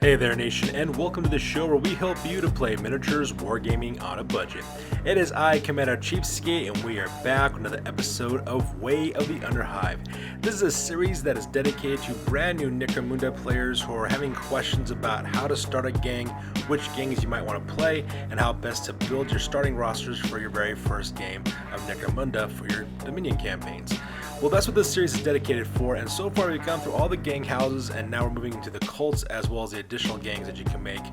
Hey there nation, and welcome to the show where we help you to play miniatures wargaming on a budget. It is I, Commander Cheapskate, and we are back with another episode of Way of the Underhive. This is a series that is dedicated to brand new Necromunda players who are having questions about how to start a gang, which gangs you might want to play, and how best to build your starting rosters for your very first game of Necromunda for your Dominion campaigns. Well, that's what this series is dedicated for, and so far we've gone through all the gang houses, and now we're moving into the cults as well as the additional gangs that you can make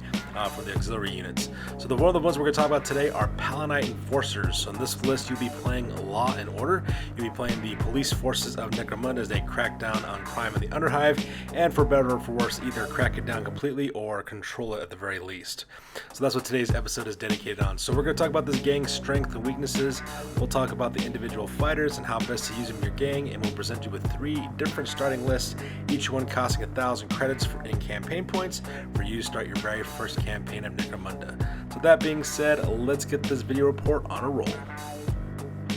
for the auxiliary units. So one of the ones we're going to talk about today are Palanite Enforcers. So on this list, you'll be playing Law and Order. You'll be playing the police forces of Necromunda as they crack down on crime in the Underhive, and for better or for worse, either crack it down completely or control it at the very least. So that's what today's episode is dedicated on. So we're going to talk about this gang's strength and weaknesses. We'll talk about the individual fighters and how best to use them in your gang, and we'll present you with 3 different starting lists, each one costing 1,000 credits in campaign points for you to start your very first campaign of Necromunda. So that being said, let's get this video report on a roll.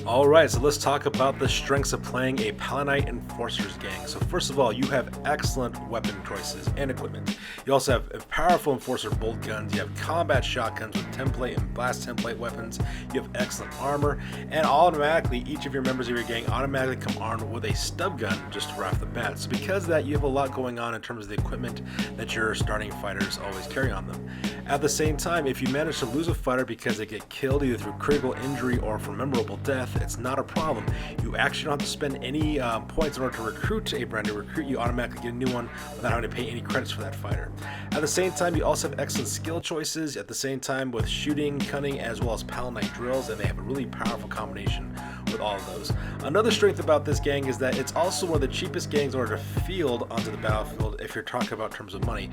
Alright, so let's talk about the strengths of playing a Palanite Enforcers gang. So first of all, you have excellent weapon choices and equipment. You also have powerful Enforcer bolt guns, you have combat shotguns with template and blast template weapons, you have excellent armor, and automatically each of your members of your gang automatically come armed with a stub gun just right off the bat. So because of that, you have a lot going on in terms of the equipment that your starting fighters always carry on them. At the same time, if you manage to lose a fighter because they get killed either through critical injury or from memorable death, it's not a problem. You actually don't have to spend any points in order to recruit a brand new recruit. You automatically get a new one without having to pay any credits for that fighter. At the same time, you also have excellent skill choices at the same time with shooting, cunning, as well as Palanite drills, and they have a really powerful combination with all of those. Another strength about this gang is that it's also one of the cheapest gangs in order to field onto the battlefield if you're talking about terms of money.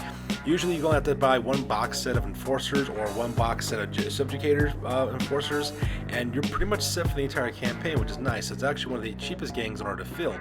Usually you're going to have to buy one box set of enforcers or one box set of subjugator enforcers, and you're pretty much set for the entire campaign, which is nice. It's actually one of the cheapest gangs in order to field.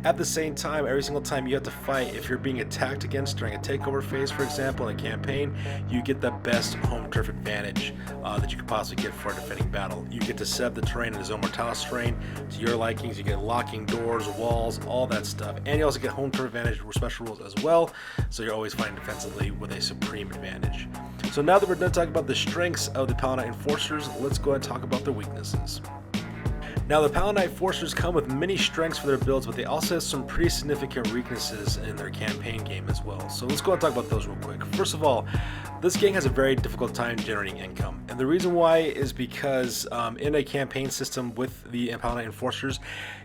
At the same time, every single time you have to fight, if you're being attacked against during a takeover phase, for example, in a campaign, you get the best home turf advantage that you could possibly get for a defending battle. You get to set up the terrain in the Zone Mortalis terrain to your likings. You get locking doors, walls, all that stuff, and you also get home turf advantage with special rules as well, so you're always fighting defensively with a supreme advantage. So now that we're done talking about the strengths of the Palanite Enforcers, let's go ahead and talk about their weaknesses. Now, the Palanite Enforcers come with many strengths for their builds, but they also have some pretty significant weaknesses in their campaign game as well. So let's go and talk about those real quick. First of all, this gang has a very difficult time generating income. And the reason why is because in a campaign system with the Palanite Enforcers,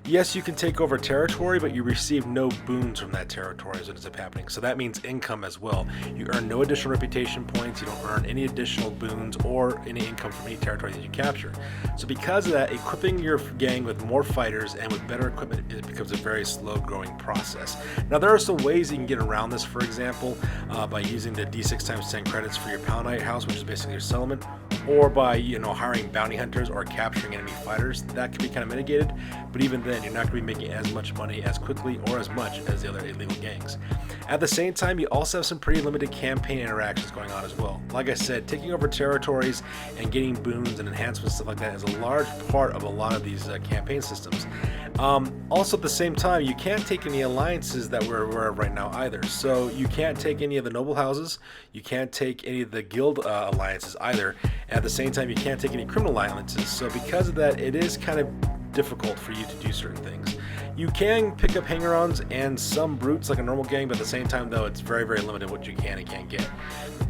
yes, you can take over territory, but you receive no boons from that territory as it ends up happening. So that means income as well. You earn no additional reputation points, you don't earn any additional boons or any income from any territory that you capture. So because of that, equipping your gang with more fighters and with better equipment, it becomes a very slow growing process. Now there are some ways you can get around this, for example, by using the D6 times 10 credits for your Palanite house, which is basically your settlement, or by hiring bounty hunters or capturing enemy fighters. That can be kind of mitigated, but even then you're not going to be making as much money as quickly or as much as the other illegal gangs. At the same time, you also have some pretty limited campaign interactions going on as well. Like I said, taking over territories and getting boons and enhancements, stuff like that, is a large part of a lot of these campaign systems. Also at the same time, you can't take any alliances that we're aware of right now either. So you can't take any of the noble houses, you can't take any of the guild alliances either. At the same time, you can't take any criminal alliances. So because of that, it is kind of difficult for you to do certain things. You can pick up hanger-ons and some brutes like a normal gang, but at the same time though, it's very, very limited what you can and can't get.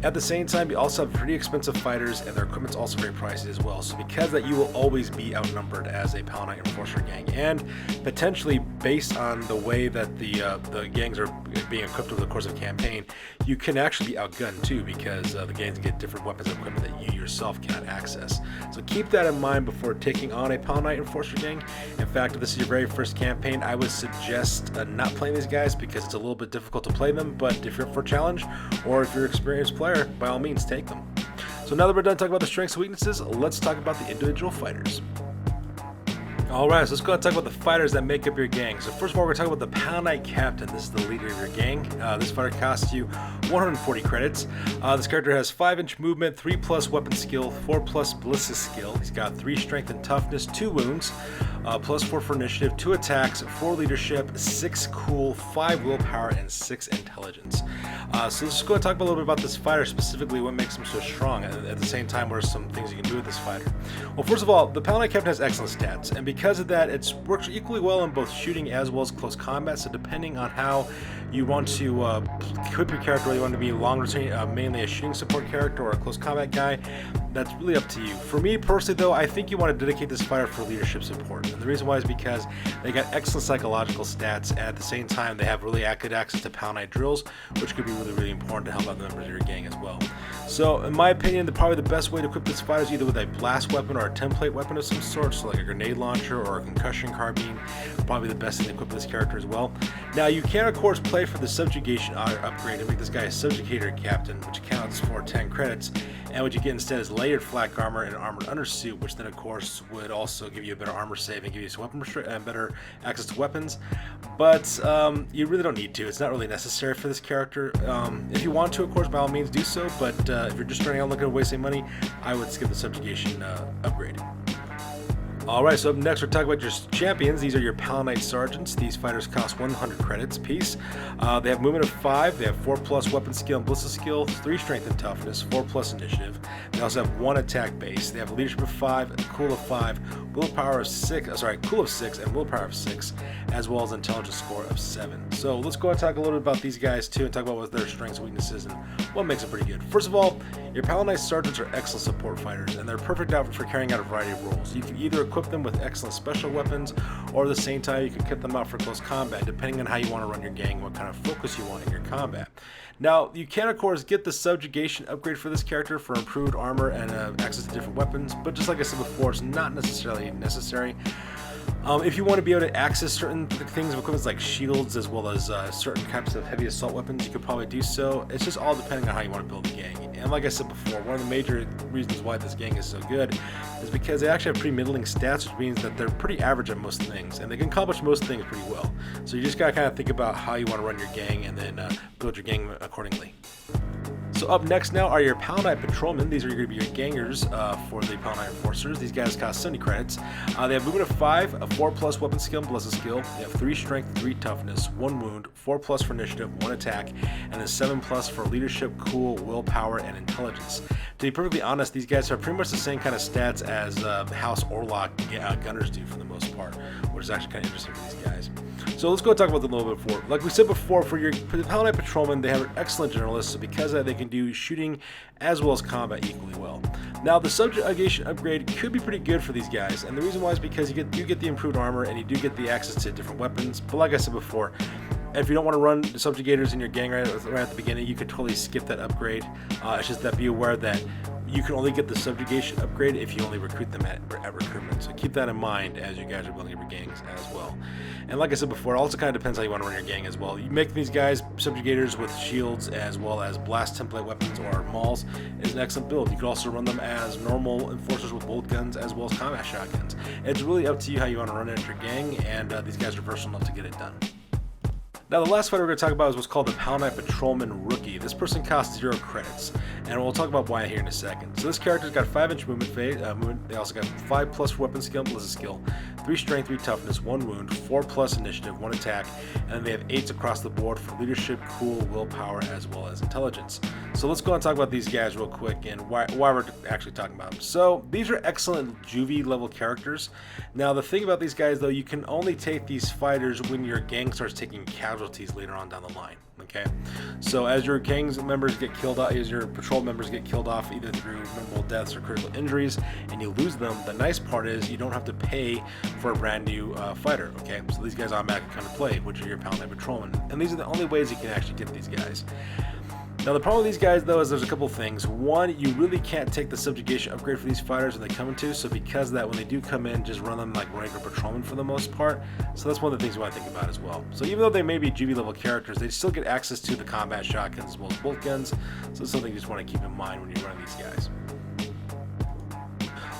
At the same time, you also have pretty expensive fighters, and their equipment's also very pricey as well. So because of that, you will always be outnumbered as a Palanite Enforcer gang, and potentially based on the way that the gangs are being equipped over the course of a campaign, you can actually be outgunned too, because the gangs get different weapons and equipment that you yourself cannot access. So keep that in mind before taking on a Palanite Enforcer gang. In fact, if this is your very first campaign, I would suggest not playing these guys because it's a little bit difficult to play them, but if you're up for a challenge or if you're an experienced player, by all means take them. So now that we're done talking about the strengths and weaknesses, let's talk about the individual fighters. Alright, so let's go and talk about the fighters that make up your gang. So first of all, we're going to talk about the Palanite Captain. This is the leader of your gang. This fighter costs you 140 credits. This character has 5-inch movement, 3+ weapon skill, 4+ ballistic skill. He's got 3 strength and toughness, 2 wounds, +4 for initiative, 2 attacks, 4 leadership, 6 cool, 5 willpower, and 6 intelligence. So let's just go and talk a little bit about this fighter, specifically what makes him so strong. At the same time, what are some things you can do with this fighter? Well, first of all, the Palanite Captain has excellent stats, and because of that, it works equally well in both shooting as well as close combat. So depending on how you want to equip your character, whether you want to be mainly a shooting support character or a close combat guy, that's really up to you. For me personally though, I think you want to dedicate this fighter for leadership support. And the reason why is because they got excellent psychological stats, and at the same time they have really good access to Palanite drills, which could be really important to help out the members of your gang as well. So in my opinion, probably the best way to equip this fighter is either with a blast weapon or a template weapon of some sort, so like a grenade launcher or a concussion carbine. Probably the best thing to equip this character as well. Now you can of course play for the Subjugation upgrade and make this guy a Subjugator Captain, which counts for 10 credits. And what you get instead is layered flak armor and armored undersuit, which then of course would also give you a better armor save and give you some weapon and better access to weapons. But you really don't need to. It's not really necessary for this character. If you want to, of course, by all means do so. But if you're just starting out looking at wasting money, I would skip the Subjugation upgrade. Alright, so up next we're talking about your champions. These are your Palanite Sergeants. These fighters cost 100 credits apiece. They have movement of 5, they have 4+ weapon skill and ballistic skill, 3 strength and toughness, 4+ initiative. They also have 1 attack base. They have leadership of 5, cool of 5, willpower of 6, cool of 6, and willpower of 6, as well as intelligence score of 7. So let's go and talk a little bit about these guys too, and talk about what their strengths and weaknesses and what makes them pretty good. First of all, your Palanite Sergeants are excellent support fighters, and they're perfect outfit for carrying out a variety of roles. You can either equip them with excellent special weapons, or at the same time you can kit them out for close combat, depending on how you want to run your gang, what kind of focus you want in your combat. Now, you can of course get the Subjugation upgrade for this character for improved armor and access to different weapons, but just like I said before, it's not necessarily necessary. If you want to be able to access certain things of equipment like shields as well as certain types of heavy assault weapons, you could probably do so. It's just all depending on how you want to build the gang. And like I said before, one of the major reasons why this gang is so good is because they actually have pretty middling stats, which means that they're pretty average at most things, and they can accomplish most things pretty well. So you just gotta kind of think about how you want to run your gang and then build your gang accordingly. So up next now are your Palanite Patrolmen. These are going to be your gangers for the Palanite Enforcers. These guys cost 70 credits. They have movement of 5, a 4+ weapon skill and ballistic skill. They have 3 strength, 3 toughness, 1 wound, 4+ for initiative, 1 attack, and then 7+ for leadership, cool, willpower, and intelligence. To be perfectly honest, these guys have pretty much the same kind of stats as House Orlok gunners do for the most part, which is actually kind of interesting for these guys. So let's go talk about them a little bit more. Like we said before, for the Palanite Patrolmen, they have an excellent generalist, so because of that, they can do shooting as well as combat equally well. Now, the Subjugation upgrade could be pretty good for these guys, and the reason why is because you get the improved armor and you do get the access to different weapons. But like I said before, if you don't want to run Subjugators in your gang right at the beginning, you could totally skip that upgrade. It's just that be aware that you can only get the Subjugation upgrade if you only recruit them at recruitment. So keep that in mind as you guys are building your gangs as well. And like I said before, it also kind of depends how you want to run your gang as well. You make these guys Subjugators with shields as well as blast template weapons or mauls is an excellent build. You could also run them as normal Enforcers with bolt guns as well as combat shotguns. It's really up to you how you want to run it at your gang, and these guys are versatile enough to get it done. Now, the last fighter we're going to talk about is what's called the Palanite Patrolman Rookie. This person costs 0 credits, and we'll talk about why here in a second. So this character's got 5-inch movement. They also got 5+ for weapon skill and ballistic skill, 3 strength, 3 toughness, 1 wound, 4+ initiative, 1 attack, and then they have 8s across the board for leadership, cool, willpower, as well as intelligence. So let's go and talk about these guys real quick and why we're actually talking about them. So these are excellent juvie level characters. Now the thing about these guys though, you can only take these fighters when your gang starts taking casualties later on down the line. Okay, so as your gang members get killed off, as your patrol members get killed off either through memorable deaths or critical injuries, and you lose them, the nice part is you don't have to pay for a brand new fighter. Okay, so these guys automatically come to play, which are your Palanite Patrolmen, and these are the only ways you can actually get these guys. Now the problem with these guys though is there's a couple things. One, you really can't take the Subjugation upgrade for these fighters when they come into, so because of that, when they do come in, just run them like regular patrolmen for the most part. So that's one of the things you want to think about as well. So even though they may be juvie level characters, they still get access to the combat shotguns as well as bolt guns, so it's something you just want to keep in mind when you're running these guys.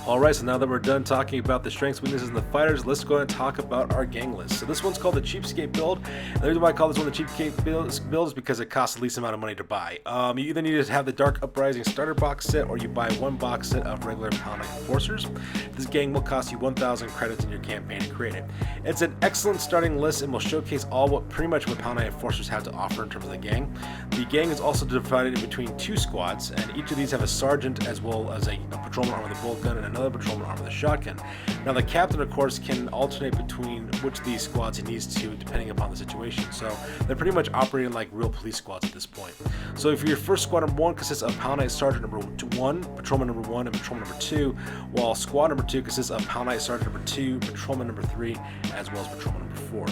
Alright, so now that we're done talking about the strengths, weaknesses, and the fighters, let's go ahead and talk about our gang list. So this one's called the Cheapskate build. And the reason why I call this one the Cheapskate build is because it costs the least amount of money to buy. You either need to have the Dark Uprising starter box set, or you buy one box set of regular Palanite Enforcers. This gang will cost you 1,000 credits in your campaign to create it. It's an excellent starting list and will showcase pretty much what Palanite Enforcers have to offer in terms of the gang. The gang is also divided in between two squads, and each of these have a sergeant as well as a patrolman armed with a bolt gun and another patrolman armed with a shotgun. Now the captain, of course, can alternate between which of these squads he needs to, depending upon the situation. So they're pretty much operating like real police squads at this point. So if your first squad number 1 consists of Palanite Sergeant number 1, Patrolman number 1, and Patrolman number 2, while squad number 2 consists of Palanite Sergeant number 2, Patrolman number 3, as well as Patrolman number 4.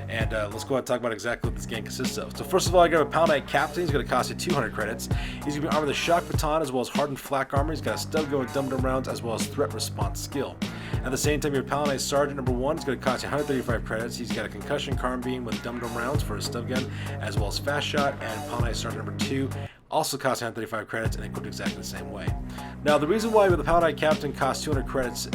And let's go ahead and talk about exactly what this gang consists of. So first of all, you got a Palanite Captain. He's going to cost you 200 credits. He's going to be armed with a shock baton as well as hardened flak armor. He's got a stub gun with dum-dum rounds as well as threat response skill. At the same time, your Palanite Sergeant number 1 is going to cost you 135 credits. He's got a concussion carbine with dum-dum rounds for his stub gun as well as fast shot, and Palanite Sergeant number 2 also costs 135 credits and equipped exactly the same way. Now, the reason why the Palanite Captain costs 200 credits,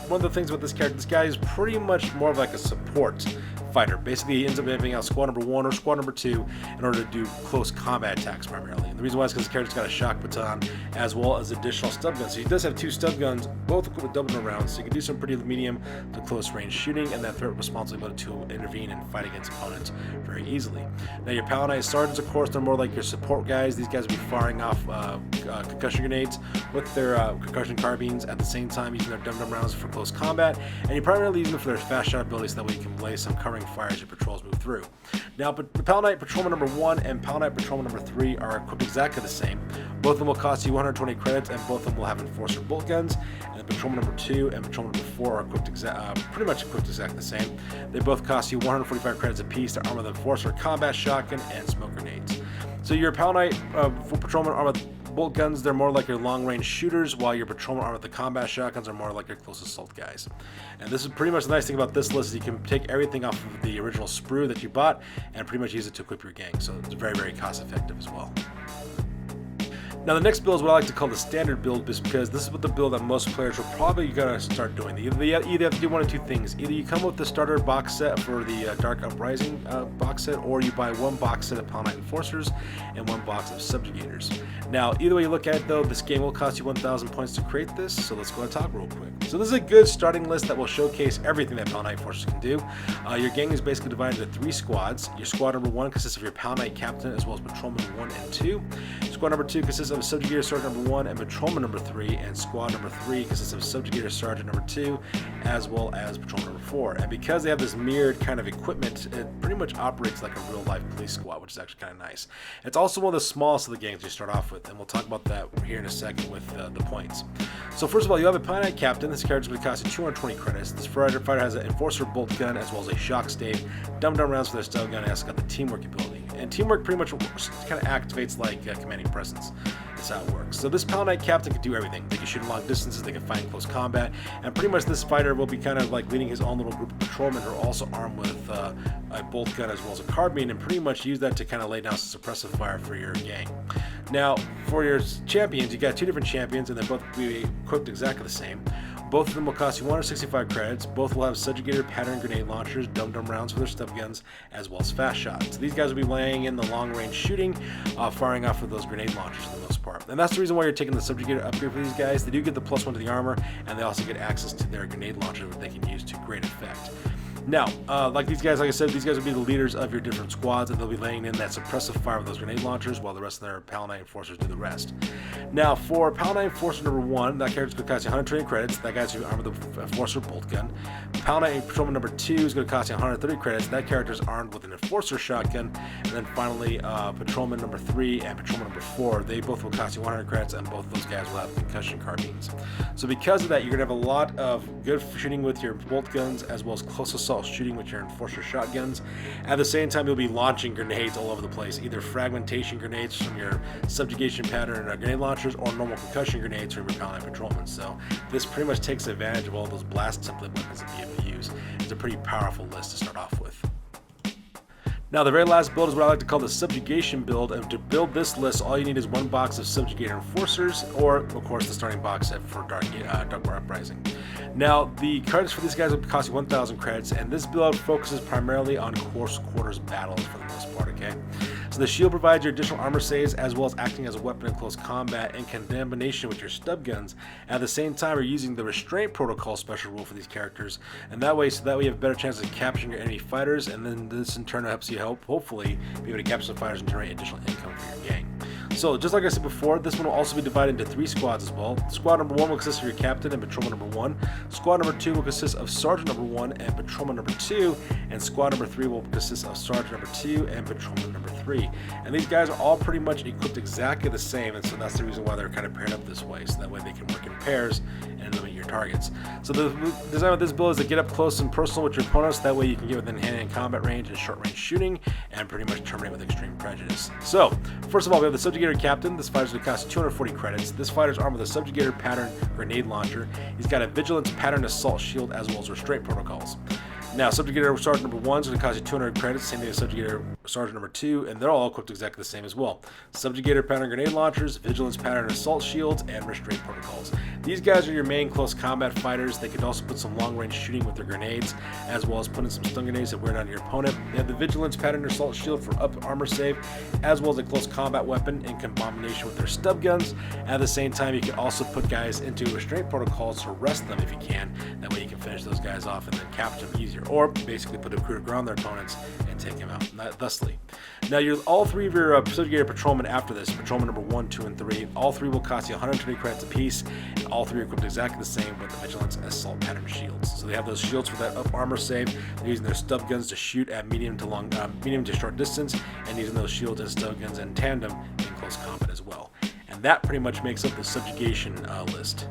one of the things about this character, this guy is pretty much more of like a support fighter. Basically, he ends up having out squad number 1 or squad number 2 in order to do close combat attacks primarily. And the reason why is because this character's got a shock baton as well as additional stub guns. So he does have 2 stub guns, both equipped with double rounds, so you can do some pretty medium to close range shooting, and that threat responsibility to intervene and fight against opponents very easily. Now, your Palanite Sergeants, of course, they're more like your support guys. These guys will be firing off concussion grenades with their concussion carbines at the same time, using their dum-dum rounds for close combat, and you primarily use them for their fast shot ability so that way you can lay some covering fire as your patrols move through. Now, but the Palanite Patrolman number 1 and Palanite Patrolman number 3 are equipped exactly the same. Both of them will cost you 120 credits, and both of them will have Enforcer bolt guns. And the Patrolman number 2 and Patrolman number 4 are equipped pretty much equipped exactly the same. They both cost you 145 credits apiece. They're armed with Enforcer combat shotgun and smoke grenades. So your Palanite Patrolman armed with bolt guns, they're more like your long-range shooters, while your patrolman armed with the combat shotguns are more like your close assault guys. And this is pretty much the nice thing about this list, is you can take everything off of the original sprue that you bought and pretty much use it to equip your gang. So it's very, very cost effective as well. Now, the next build is what I like to call the standard build, just because this is what the build that most players will probably gonna start doing. They either have to do one of two things. Either you come with the starter box set for the Dark Uprising box set, or you buy one box set of Palanite Enforcers and one box of Subjugators. Now, either way you look at it, though, this game will cost you 1,000 points to create this, so let's go and talk real quick. So this is a good starting list that will showcase everything that Palanite Enforcers can do. Your gang is basically divided into 3 squads. Your squad number 1 consists of your Palanite Captain as well as Patrolman 1 and 2. Squad number 2 consists of Subjugator Sergeant number 1 and Patrolman number 3, and squad number 3 consists of Subjugator Sergeant number 2 as well as Patrolman number 4. And because they have this mirrored kind of equipment, it pretty much operates like a real life police squad, which is actually kind of nice. It's also one of the smallest of the gangs you start off with, and we'll talk about that here in a second with the points. So first of all, you have a Palanite Captain. This character is going to cost you 220 credits. This fighter has an Enforcer bolt gun as well as a shock stave, dum-dum rounds for their stun gun, and it's got the teamwork ability. And teamwork pretty much kind of activates like commanding presence. That's how it works. So this Palanite Captain can do everything. They can shoot long distances, they can fight in close combat, and pretty much this fighter will be kind of like leading his own little group of patrolmen who are also armed with a bolt gun as well as a carbine, and pretty much use that to kind of lay down some suppressive fire for your gang. Now, for your champions, you got 2 different champions, and they're both be equipped exactly the same. Both of them will cost you 165 credits. Both will have Subjugator pattern grenade launchers, dum-dum rounds for their stub guns, as well as fast shots. So these guys will be laying in the long-range shooting, firing off of those grenade launchers for the most part. And that's the reason why you're taking the Subjugator upgrade for these guys. They do get the +1 to the armor, and they also get access to their grenade launcher that they can use to great effect. Now, like these guys, like I said, these guys will be the leaders of your different squads, and they'll be laying in that suppressive fire with those grenade launchers, while the rest of their Palanite Enforcers do the rest. Now, for Palanite Enforcer number 1, that character's going to cost you 120 credits. That guy's armed with the Enforcer bolt gun. Palanite Patrolman number 2 is going to cost you 130 credits. That character's armed with an Enforcer shotgun. And then finally, Patrolman number 3 and Patrolman number 4, they both will cost you 100 credits, and both of those guys will have concussion carbines. So because of that, you're going to have a lot of good shooting with your bolt guns, as well as close assault shooting with your Enforcer shotguns. At the same time, you'll be launching grenades all over the place, either fragmentation grenades from your Subjugation pattern grenade launchers, or normal concussion grenades from your Palanite Patrolmen. So this pretty much takes advantage of all those blast template weapons that you able to use. It's a pretty powerful list to start off with. Now the very last build is what I like to call the Subjugation build, and to build this list all you need is one box of Subjugator Enforcers, or of course the starting box set for Dark War Uprising. Now the credits for these guys will cost you 1,000 credits, and this build focuses primarily on close quarters battles for the most part, okay? So the shield provides your additional armor saves as well as acting as a weapon in close combat in combination with your stub guns. At the same time, you're using the restraint protocol special rule for these characters, and that way you have a better chance of capturing your enemy fighters, and then this in turn helps you hopefully be able to capture some fighters and generate additional income for your gang. So just like I said before, this one will also be divided into 3 squads as well. Squad number 1 will consist of your captain and patrolman number 1. Squad number 2 will consist of sergeant number 1 and patrolman number 2. And squad number 3 will consist of sergeant number 2 and patrolman number 3. And these guys are all pretty much equipped exactly the same, and so that's the reason why they're kind of paired up this way, so that way they can work in pairs and limit your targets. So the design of this build is to get up close and personal with your opponents, that way you can get within hand-to-hand combat range and short-range shooting, and pretty much terminate with extreme prejudice. So, first of all, we have the Subjugator Captain. This fighter's going to cost 240 credits. This fighter's armed with a Subjugator pattern grenade launcher. He's got a Vigilance pattern assault shield as well as restraint protocols. Now, Subjugator Sergeant number 1 is going to cost you 200 credits, same thing as Subjugator Sergeant number 2, and they're all equipped exactly the same as well. Subjugator pattern grenade launchers, Vigilance pattern assault shields, and restraint protocols. These guys are your main close combat fighters. They can also put some long-range shooting with their grenades, as well as putting some stun grenades that wear down your opponent. They have the Vigilance pattern assault shield for up armor save, as well as a close combat weapon in combination with their stub guns. At the same time, you can also put guys into restraint protocols to arrest them if you can. That way you can finish those guys off and then capture them easier, or basically put a crew to ground their opponents and take them out thusly. Now, all 3 of your Subjugator patrolmen after this, patrolman number 1, 2, and 3, all 3 will cost you 120 credits apiece, and all 3 are equipped exactly the same with the Vigilance assault pattern shields. So they have those shields for that up armor save. They're using their stub guns to shoot at medium to short distance, and using those shields and stub guns in tandem in close combat as well. And that pretty much makes up the Subjugation list.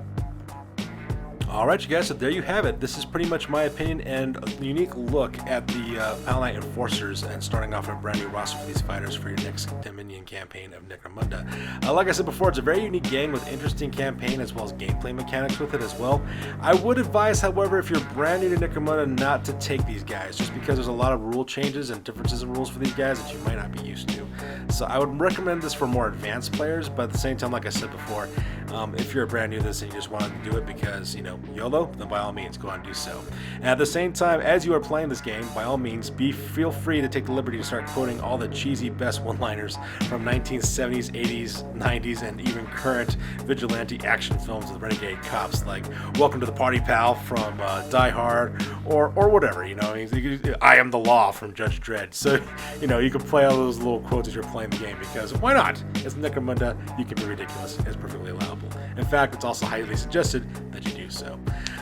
Alright you guys, so there you have it. This is pretty much my opinion and a unique look at the Palanite Enforcers, and starting off a brand new roster for these fighters for your next Dominion campaign of Necromunda. Like I said before, it's a very unique game with interesting campaign as well as gameplay mechanics with it as well. I would advise, however, if you're brand new to Necromunda, not to take these guys, just because there's a lot of rule changes and differences in rules for these guys that you might not be used to. So I would recommend this for more advanced players, but at the same time, like I said before, if you're brand new to this and you just wanted to do it because, you know, YOLO, then by all means go on and do so. And at the same time, as you are playing this game, by all means feel free to take the liberty to start quoting all the cheesy best one-liners from 1970s, 80s, 90s, and even current vigilante action films with renegade cops, like "Welcome to the Party, Pal" from Die Hard, or whatever, you know. "I am the law" from Judge Dredd. So, you know, you can play all those little quotes as you're playing the game, because why not? It's Necromunda, you can be ridiculous. It's perfectly allowable. In fact, it's also highly suggested that you do so.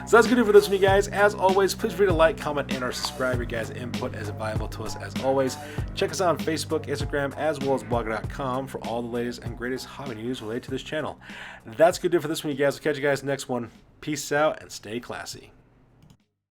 So that's going to do it for this one, you guys. As always, please feel free to like, comment, and or subscribe. Your guys' input is valuable to us as always. Check us out on Facebook, Instagram, as well as blogger.com for all the latest and greatest hobby news related to this channel. That's going to do it for this one, you guys. We'll catch you guys next one. Peace out and stay classy.